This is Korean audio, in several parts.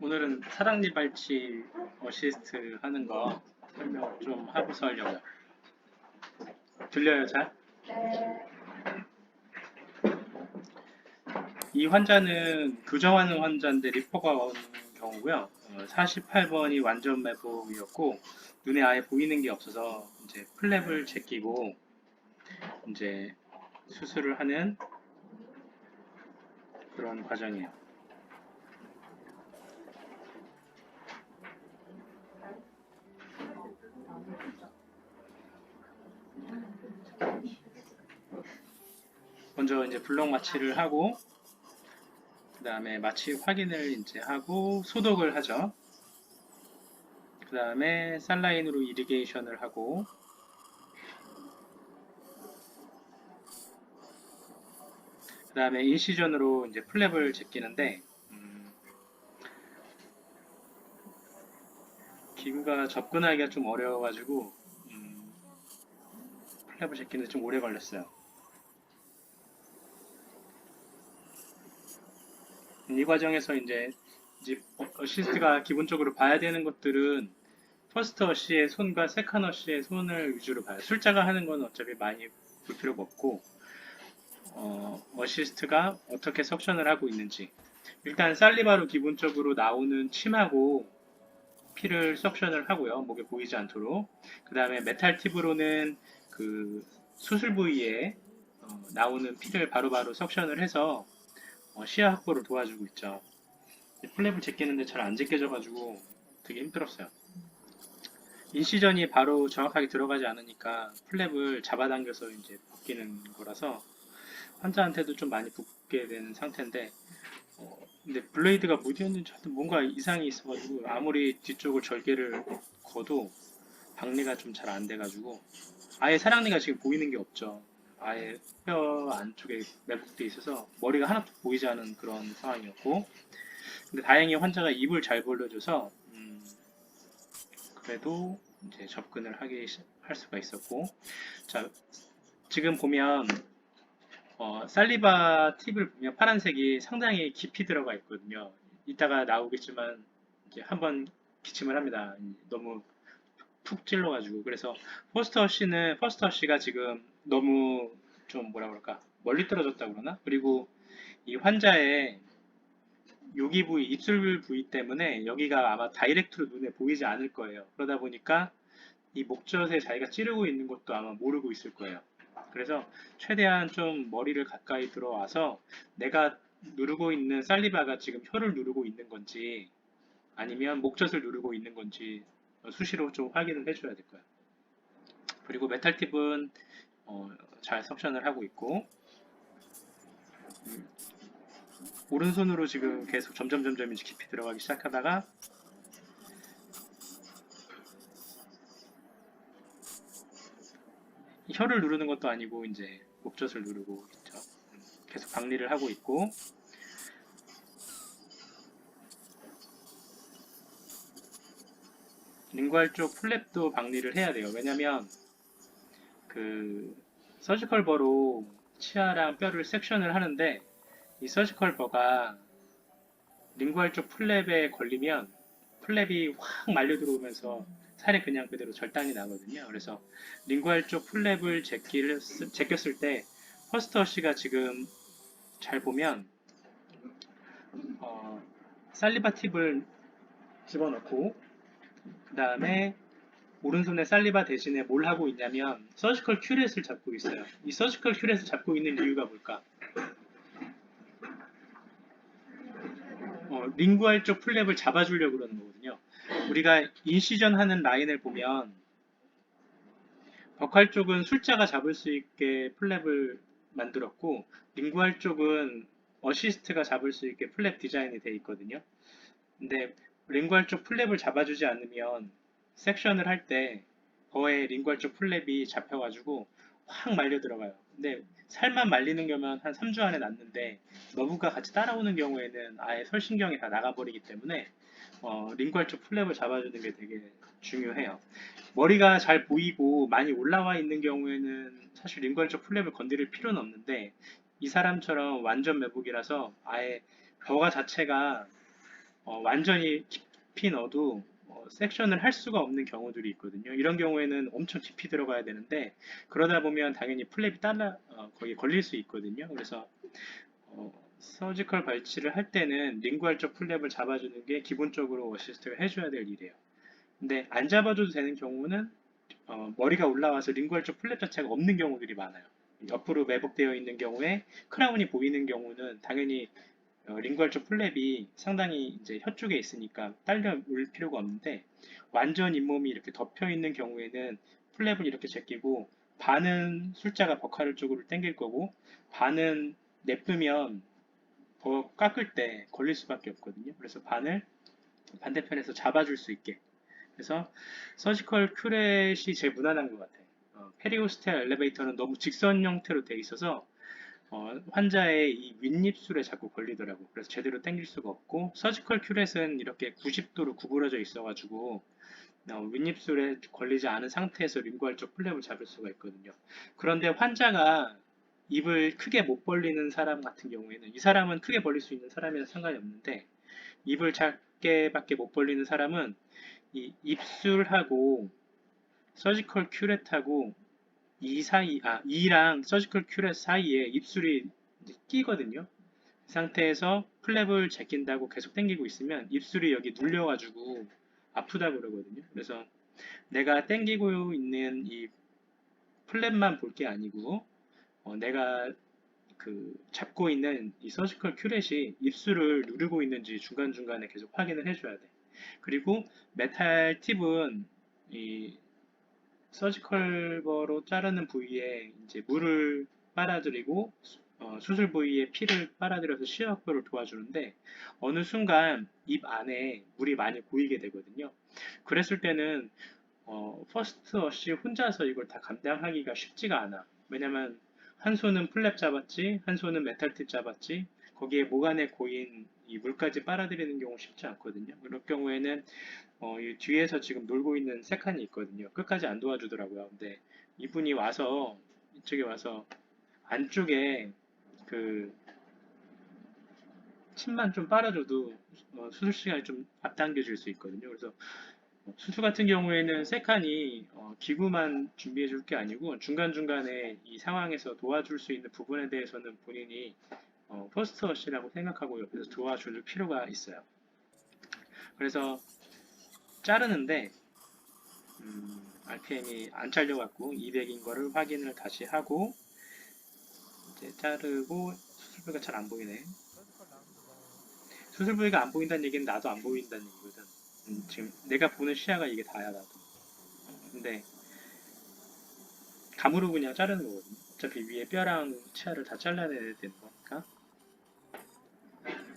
오늘은 사랑니 발치 어시스트 하는 거 설명 좀 하고서 하려고요. 들려요, 잘? 이 환자는 교정하는 환자인데 리퍼가 온 경우고요. 48번이 완전 매복이었고 눈에 아예 보이는 게 없어서 이제 플랩을 제끼고 이제 수술을 하는 그런 과정이에요. 먼저 이제 블록 마취를 하고 그 다음에 마취 확인을 이제 하고 소독을 하죠. 그 다음에 살라인으로 이리게이션을 하고 그 다음에 인시전으로 이제 플랩을 제끼는데 기구가 접근하기가 좀 어려워가지고 플랩을 제끼는데 좀 오래 걸렸어요. 이 과정에서 이제 어시스트가 기본적으로 봐야 되는 것들은 퍼스트 어시의 손과 세컨 어시의 손을 위주로 봐요. 술자가 하는 건 어차피 많이 볼 필요가 없고 어시스트가 어떻게 석션을 하고 있는지 일단 살리바로 기본적으로 나오는 침하고 피를 석션을 하고요. 목에 보이지 않도록. 그 다음에 메탈 팁으로는 그 수술 부위에 나오는 피를 바로바로 석션을 해서 시야 확보를 도와주고 있죠. 플랩을 제끼는데 잘 안 제껴져가지고 되게 힘들었어요. 인시전이 바로 정확하게 들어가지 않으니까 플랩을 잡아당겨서 이제 벗기는 거라서 환자한테도 좀 많이 붓게 되는 상태인데 근데 블레이드가 무디였는지 하여튼 뭔가 이상이 있어가지고 아무리 뒤쪽을 절개를 거도 박리가 좀 잘 안 돼가지고 아예 사랑니가 지금 보이는 게 없죠. 아예 뼈 안쪽에 매복돼 있어서 머리가 하나도 보이지 않은 그런 상황이었고 근데 다행히 환자가 입을 잘 벌려줘서 그래도 이제 접근을 할 수가 있었고 자 지금 보면 살리바 팁을 보면 파란색이 상당히 깊이 들어가 있거든요. 이따가 나오겠지만 이제 한번 기침을 합니다. 너무 푹 찔러가지고 그래서 퍼스터 씨가 지금 너무 좀 뭐라 그럴까 멀리 떨어졌다 그러나 그리고 이 환자의 여기 부위 입술 부위 때문에 여기가 아마 다이렉트로 눈에 보이지 않을 거예요. 그러다 보니까 이 목젖에 자기가 찌르고 있는 것도 아마 모르고 있을 거예요. 그래서 최대한 좀 머리를 가까이 들어와서 내가 누르고 있는 살리바가 지금 혀를 누르고 있는 건지 아니면 목젖을 누르고 있는 건지 수시로 좀 확인을 해줘야 될 거예요. 그리고 메탈 팁은 잘 석션을 하고 있고 오른손으로 지금 계속 점점 이제 깊이 들어가기 시작하다가 혀를 누르는 것도 아니고 이제 목젖을 누르고 있죠. 계속 박리를 하고 있고 링구알 쪽 플랩도 박리를 해야 돼요. 왜냐면 그 서지컬 버로 치아랑 뼈를 섹션을 하는데 이 서지컬 버가 링구알 쪽 플랩에 걸리면 플랩이 확 말려 들어오면서 살이 그냥 그대로 절단이 나거든요. 그래서 링구알 쪽 플랩을 제꼈을 때 허스터 씨가 지금 잘 보면 살리바 팁을 집어넣고 그 다음에 오른손에 살리바 대신에 뭘 하고 있냐면 서지컬 큐렛을 잡고 있어요. 이 서지컬 큐렛을 잡고 있는 이유가 뭘까? 링구알 쪽 플랩을 잡아주려고 그러는 거거든요. 우리가 인시전 하는 라인을 보면 벽할 쪽은 술자가 잡을 수 있게 플랩을 만들었고 링구알 쪽은 어시스트가 잡을 수 있게 플랩 디자인이 되어 있거든요. 근데 링구알 쪽 플랩을 잡아주지 않으면 섹션을 할 때 거의 링구알 쪽 플랩이 잡혀가지고 확 말려 들어가요. 근데 살만 말리는 경우는 한 3주 안에 낫는데 너브가 같이 따라오는 경우에는 아예 설신경이 다 나가버리기 때문에 링구알 쪽 플랩을 잡아주는 게 되게 중요해요. 머리가 잘 보이고 많이 올라와 있는 경우에는 사실 링구알 쪽 플랩을 건드릴 필요는 없는데 이 사람처럼 완전 매복이라서 아예 벼가 자체가 완전히 깊이 넣어도 섹션을 할 수가 없는 경우들이 있거든요. 이런 경우에는 엄청 깊이 들어가야 되는데 그러다 보면 당연히 플랩이 거기에 걸릴 수 있거든요. 그래서 서지컬 발치를 할 때는 링구알 쪽 플랩을 잡아주는 게 기본적으로 어시스트가 해줘야 될 일이에요. 근데 안 잡아줘도 되는 경우는 머리가 올라와서 링구알 쪽 플랩 자체가 없는 경우들이 많아요. 옆으로 매복되어 있는 경우에 크라운이 보이는 경우는 당연히 링구알 쪽 플랩이 상당히 이제 혀 쪽에 있으니까 딸려 올 필요가 없는데 완전 잇몸이 이렇게 덮여 있는 경우에는 플랩을 이렇게 제끼고 반은 숫자가 버카를 쪽으로 당길 거고 반은 냅두면 더 깎을 때 걸릴 수밖에 없거든요. 그래서 반을 반대편에서 잡아줄 수 있게. 그래서 서지컬 큐렛이 제일 무난한 것 같아요. 페리오스텔 엘리베이터는 너무 직선 형태로 돼 있어서 환자의 이 윗입술에 자꾸 걸리더라고. 그래서 제대로 당길 수가 없고 서지컬 큐렛은 이렇게 90도로 구부러져 있어가지고 윗입술에 걸리지 않은 상태에서 링구알 쪽 플랩을 잡을 수가 있거든요. 그런데 환자가 입을 크게 못 벌리는 사람 같은 경우에는 이 사람은 크게 벌릴 수 있는 사람이랑 상관이 없는데 입을 작게밖에 못 벌리는 사람은 이 입술하고 서지컬 큐렛하고 이랑 서지컬 큐렛 사이에 입술이 끼거든요. 그 상태에서 플랩을 제낀다고 계속 당기고 있으면 입술이 여기 눌려가지고 아프다고 그러거든요. 그래서 내가 당기고 있는 이 플랩만 볼 게 아니고 내가 그 잡고 있는 이 서지컬 큐렛이 입술을 누르고 있는지 중간중간에 계속 확인을 해줘야 돼. 그리고 메탈 팁은 이 서지컬버로 자르는 부위에 이제 물을 빨아들이고 수술 부위에 피를 빨아들여서 시야 확보를 도와주는데 어느 순간 입 안에 물이 많이 고이게 되거든요. 그랬을 때는 퍼스트 어시 혼자서 이걸 다 감당하기가 쉽지가 않아. 왜냐면 한 손은 플랩 잡았지, 한 손은 메탈 팁 잡았지, 거기에 목 안에 고인 이 물까지 빨아들이는 경우 쉽지 않거든요. 그럴 경우에는 이 뒤에서 지금 놀고 있는 세 칸이 있거든요. 끝까지 안 도와주더라고요. 근데 이분이 와서 이쪽에 와서 안쪽에 그 침만 좀 빨아줘도 수술 시간이 좀 앞당겨질 수 있거든요. 그래서 수술 같은 경우에는 세 칸이 기구만 준비해 줄 게 아니고 중간중간에 이 상황에서 도와줄 수 있는 부분에 대해서는 본인이 퍼스트 어시라고 생각하고 옆에서 도와줄 필요가 있어요. 그래서 자르는데 RPM이 안 잘려갖고 200인 거를 확인을 다시 하고 이제 자르고 수술 부위가 잘 안 보이네. 수술 부위가 안 보인다는 얘기는 나도 안 보인다는 얘기거든. 지금 내가 보는 시야가 이게 다야 나도. 근데 감으로 그냥 자르는 거거든요. 어차피 위에 뼈랑 치아를 다 잘라내야 되는 거니까.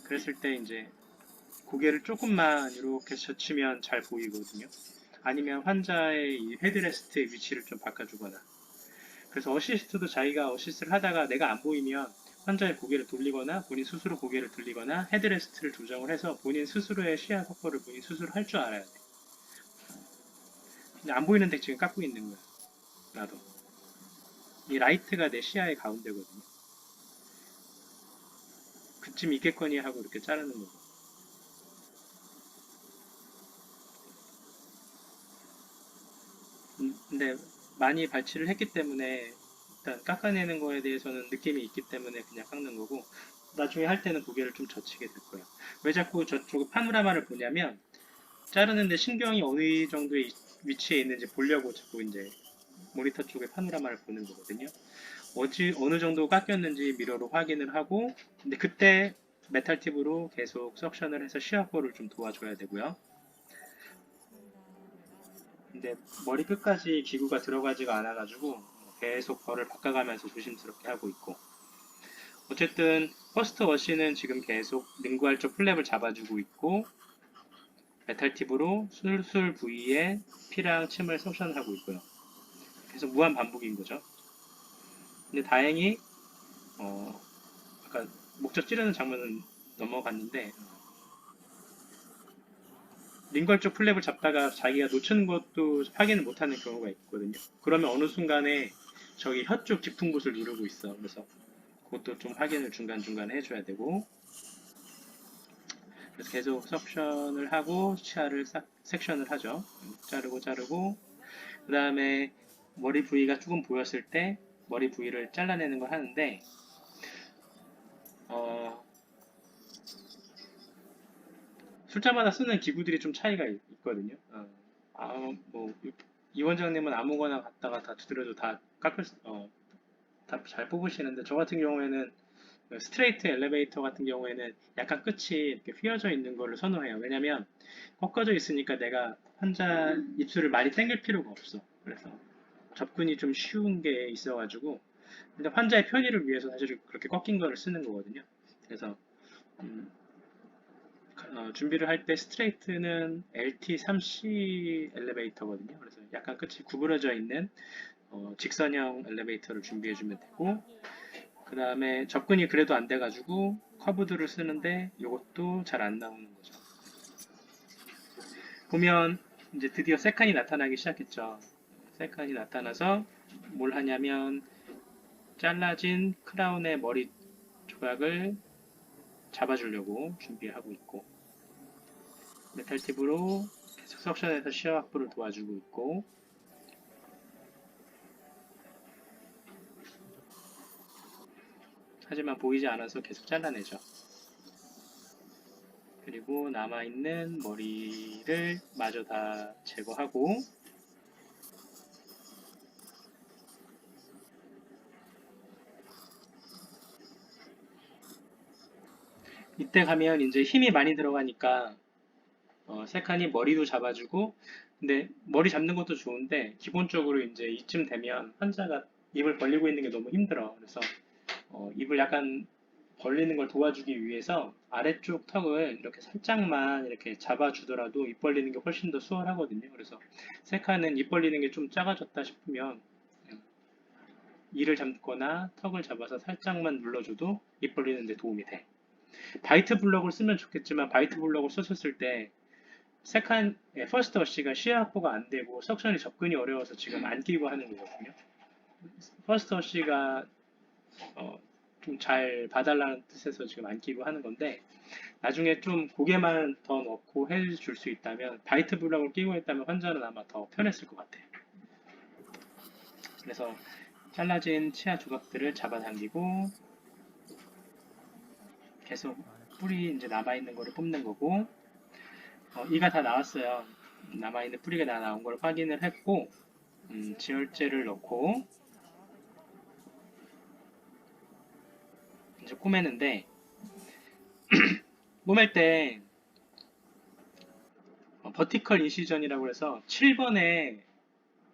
그랬을 때 이제 고개를 조금만 이렇게 젖히면 잘 보이거든요. 아니면 환자의 이 헤드레스트의 위치를 좀 바꿔주거나. 그래서 어시스트도 자기가 어시스트를 하다가 내가 안 보이면 환자의 고개를 돌리거나 본인 스스로 고개를 돌리거나 헤드레스트를 조정을 해서 본인 스스로의 시야 확보를 본인 스스로 할 줄 알아야 돼. 근데 안 보이는데 지금 깎고 있는 거야. 나도. 이 라이트가 내 시야의 가운데거든요. 그쯤 있겠거니 하고 이렇게 자르는 거고. 근데 많이 발치를 했기 때문에 일단 깎아내는 거에 대해서는 느낌이 있기 때문에 그냥 깎는 거고 나중에 할 때는 고개를 좀 젖히게 될 거예요. 왜 자꾸 저쪽 파노라마를 보냐면 자르는데 신경이 어느 정도의 위치에 있는지 보려고 자꾸 이제 모니터 쪽에 파노라마를 보는 거거든요. 어느 정도 깎였는지 미러로 확인을 하고 근데 그때 메탈 팁으로 계속 석션을 해서 시야 확보를 좀 도와줘야 되고요. 근데 머리 끝까지 기구가 들어가지가 않아가지고 계속 벌을 바꿔가면서 조심스럽게 하고 있고 어쨌든 퍼스트 워시는 지금 계속 링구알 쪽 플랩을 잡아주고 있고 메탈 팁으로 술술 부위에 피랑 침을 석션하고 있고요. 계속 무한 반복인 거죠. 근데 다행히 아까 목젖 찌르는 장면은 넘어갔는데 링걸 쪽 플랩을 잡다가 자기가 놓치는 것도 확인을 못하는 경우가 있거든요. 그러면 어느 순간에 저기 혀 쪽 깊은 곳을 누르고 있어. 그래서 그것도 좀 확인을 중간중간에 해줘야 되고 그래서 계속 석션을 하고 치아를 싹 섹션을 하죠. 자르고 그 다음에 머리 부위가 조금 보였을 때 머리 부위를 잘라내는 걸 하는데 어, 술자마다 쓰는 기구들이 좀 차이가 있거든요. 뭐, 이 원장님은 아무거나 갖다가 다 두드려도 다 깎을 다 잘 뽑으시는데 저 같은 경우에는 스트레이트 엘리베이터 같은 경우에는 약간 끝이 이렇게 휘어져 있는 거를 선호해요. 왜냐면 꺾어져 있으니까 내가 환자 입술을 많이 당길 필요가 없어. 그래서 접근이 좀 쉬운 게 있어가지고 근데 환자의 편의를 위해서 사실 그렇게 꺾인 거를 쓰는 거거든요. 그래서 음, 준비를 할 때 스트레이트는 LT3C 엘리베이터거든요. 그래서 약간 끝이 구부러져 있는 직선형 엘리베이터를 준비해 주면 되고 그 다음에 접근이 그래도 안 돼가지고 커브드를 쓰는데 이것도 잘 안 나오는 거죠. 보면 이제 드디어 세칸이 나타나기 시작했죠. 세칸이 나타나서 뭘 하냐면 잘라진 크라운의 머리 조각을 잡아주려고 준비하고 있고 메탈 팁으로 계속 석션에서 시야 확보를 도와주고 있고 하지만 보이지 않아서 계속 잘라내죠. 그리고 남아있는 머리를 마저 다 제거하고 이때 가면 이제 힘이 많이 들어가니까 세칸이 머리도 잡아주고 근데 머리 잡는 것도 좋은데 기본적으로 이제 이쯤 되면 환자가 입을 벌리고 있는 게 너무 힘들어. 그래서 입을 약간 벌리는 걸 도와주기 위해서 아래쪽 턱을 이렇게 살짝만 이렇게 잡아주더라도 입 벌리는 게 훨씬 더 수월하거든요. 그래서 세칸은 입 벌리는 게 좀 작아졌다 싶으면 이를 잡거나 턱을 잡아서 살짝만 눌러줘도 입 벌리는 데 도움이 돼. 바이트 블럭을 쓰면 좋겠지만 바이트 블럭을 썼을 때 세칸 퍼스트 어시가 시야 확보가 안 되고 석션이 접근이 어려워서 지금 안 끼고 하는 거거든요. 퍼스트 어시가 좀 잘 봐달라는 뜻에서 지금 안 끼고 하는 건데 나중에 좀 고개만 더 넣고 해줄 수 있다면 바이트 블럭을 끼고 했다면 환자는 아마 더 편했을 것 같아요. 그래서 잘라진 치아 조각들을 잡아당기고 계속 뿌리 이제 남아있는 거를 뽑는 거고 이가 다 나왔어요. 남아있는 뿌리가 다 나온 걸 확인을 했고 지혈제를 넣고 이제 꼬매는데 꼬맬 때 버티컬 인시전이라고 해서 7번에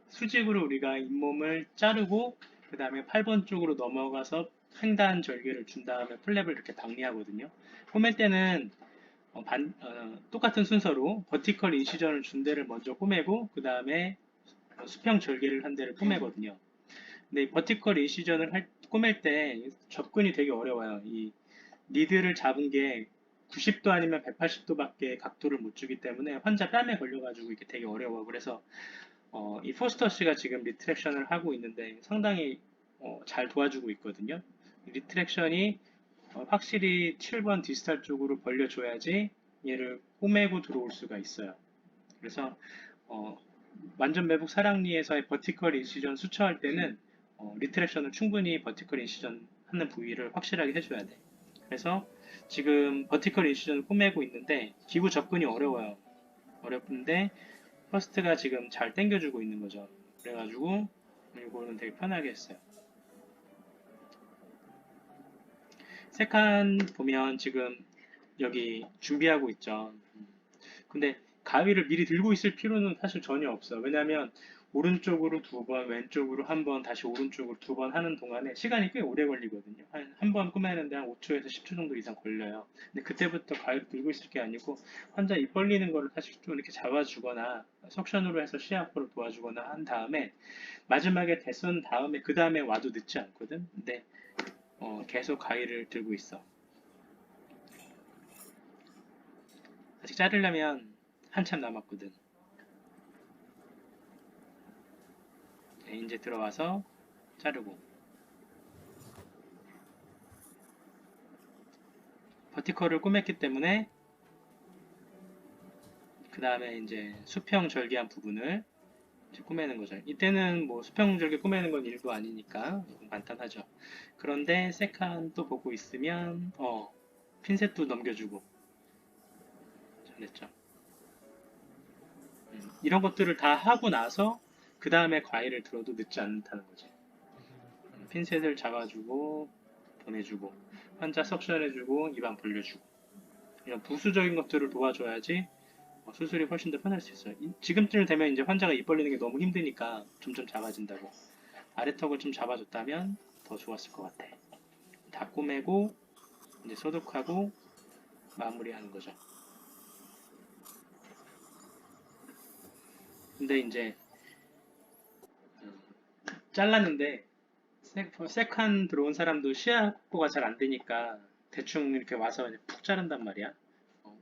수직으로 우리가 잇몸을 자르고 그 다음에 8번 쪽으로 넘어가서 횡단 절개를 준 다음에 플랩을 이렇게 박리하거든요. 꼬맬 때는 똑같은 순서로 버티컬 인시전을 준 데를 먼저 꼬매고 그 다음에 수평 절개를 한 데를 꼬매거든요. 근데 이 버티컬 인시전을 꼬맬 때 접근이 되게 어려워요. 이 니드를 잡은 게 90도 아니면 180도밖에 각도를 못 주기 때문에 환자 뺨에 걸려가지고 이게 되게 어려워. 그래서 이 포스터 씨가 지금 리트랙션을 하고 있는데 상당히 잘 도와주고 있거든요. 리트랙션이 확실히 7번 디스탈 쪽으로 벌려줘야지 얘를 꼬매고 들어올 수가 있어요. 그래서 완전 매북 사랑니에서의 버티컬 인시전 수처할 때는 리트랙션을 충분히 버티컬 인시전 하는 부위를 확실하게 해줘야 돼. 그래서 지금 버티컬 인시전을 꼬매고 있는데 기구 접근이 어려워요. 어렵은데 퍼스트가 지금 잘 당겨주고 있는 거죠. 그래가지고 이거는 되게 편하게 했어요. 세칸 보면 지금 여기 준비하고 있죠. 근데 가위를 미리 들고 있을 필요는 사실 전혀 없어. 왜냐면 오른쪽으로 두 번, 왼쪽으로 한 번, 다시 오른쪽으로 두 번 하는 동안에 시간이 꽤 오래 걸리거든요. 한 번 꼬매는데 한 5초에서 10초 정도 이상 걸려요. 근데 그때부터 가위를 들고 있을 게 아니고 환자 입 벌리는 거를 사실 좀 이렇게 잡아주거나 석션으로 해서 시야 확보를 도와주거나 한 다음에 마지막에 대선 다음에 그 다음에 와도 늦지 않거든. 근데 계속 가위를 들고 있어. 아직 자르려면 한참 남았거든. 네, 이제 들어와서 자르고 버티컬을 꼬맸기 때문에 그 다음에 이제 수평 절개한 부분을 이제 꾸미는 거죠. 이때는 뭐 수평 절개 꾸미는 건 일도 아니니까 간단하죠. 그런데 세칸 또 보고 있으면 핀셋도 넘겨주고 잘했죠. 이런 것들을 다 하고 나서 그 다음에 과일을 들어도 늦지 않다는 거지. 핀셋을 잡아주고 보내주고 환자 석션해주고 입안 벌려주고 이런 부수적인 것들을 도와줘야지 수술이 훨씬 더 편할 수 있어요. 지금쯤 되면 이제 환자가 입 벌리는 게 너무 힘드니까 점점 작아진다고. 아래턱을 좀 잡아줬다면 더 좋았을 것 같아. 다 꼬매고 이제 소독하고 마무리하는 거죠. 근데 이제 잘랐는데 세칸 들어온 사람도 시야 확보가 잘 안 되니까 대충 이렇게 와서 푹 자른단 말이야. 어,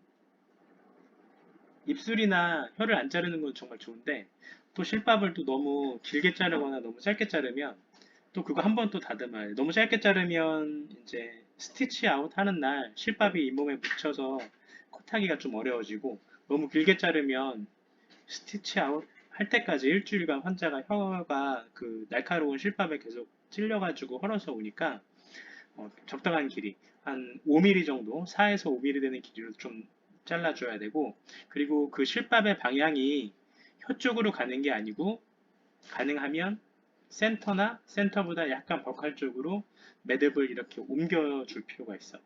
입술이나 혀를 안 자르는 건 정말 좋은데 또 실밥을 또 너무 길게 자르거나 너무 짧게 자르면 또 그거 한 번 또 다듬어야 돼. 너무 짧게 자르면 이제 스티치 아웃 하는 날 실밥이 잇몸에 묻혀서 컷하기가 좀 어려워지고 너무 길게 자르면 스티치 아웃 할 때까지 일주일간 환자가 혀가 그 날카로운 실밥에 계속 찔려가지고 헐어서 오니까 적당한 길이 한 5mm 정도 4에서 5mm 되는 길이로 좀 잘라줘야 되고 그리고 그 실밥의 방향이 혀 쪽으로 가는 게 아니고 가능하면 센터나 센터보다 약간 벅할 쪽으로 매듭을 이렇게 옮겨줄 필요가 있어.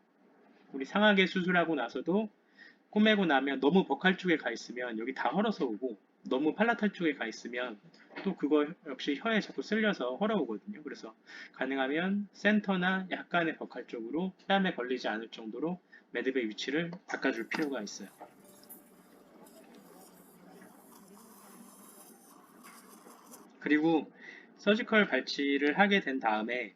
우리 상하게 수술하고 나서도 꼬매고 나면 너무 벅할 쪽에 가 있으면 여기 다 헐어서 오고 너무 팔라탈 쪽에 가 있으면 또 그거 역시 혀에 자꾸 쓸려서 헐어오거든요. 그래서 가능하면 센터나 약간의 벅할 쪽으로 뺨에 걸리지 않을 정도로 매듭의 위치를 바꿔줄 필요가 있어요. 그리고 서지컬 발치를 하게 된 다음에